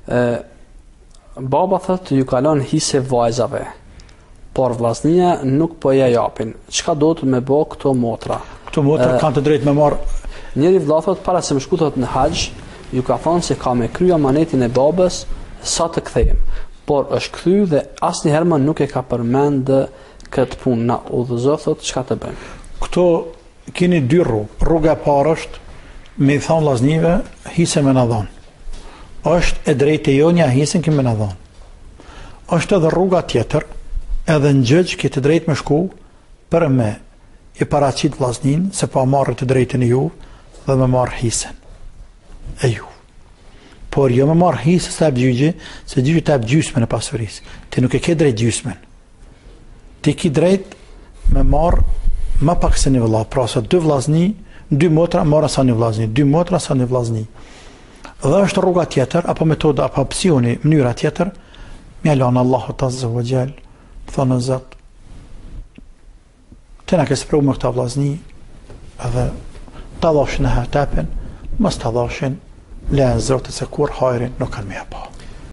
Baba thotë ju kalon hise vajzave, por vllaznia nuk po ja japin. Çka do të me bë këto motra? Këto motra kanë të drejtë me marr. Njëri vëlla thotë para se më shku thotë në haxh, ju ka thonë se ka me kry amanetin e babës sa të kthehem. Por është kthy dhe asnjëherë më nuk e ka përmend këtë punë. Na udhëzo thotë çka të bëjmë. Këto keni dy rrugë. Rruga e parë është me i thonë vllaznive hise me na dhon. Është e drejtë e jonja hisen që me na dhon. Është edhe rruga tjetër, edhe në gjëgj ke të drejtë me shku për me i paraqit vllaznin se pa marrë të drejtën e ju dhe me marrë hisen e ju. Por jo me marrë hisen se të gjyqi, se gjyqi të gjysmen e pasurisë. Ti nuk e ke drejt gjysmen. Ti ki drejt me marrë ma pak se një vëlla, pra se dy vllazni, dy motra marrë sa një vllazni, dy motra sa një vllazni. Dhe është rruga tjetër, apo metoda, apo opsioni, mënyra tjetër, mjalon Allahu Azza wa Jall, thonë Zot, të na ke spru me këta vllazni, edhe ta dhoshin e hatapen, mos ta dhoshin, le Zotit se kur hajrin nuk kanë me pa.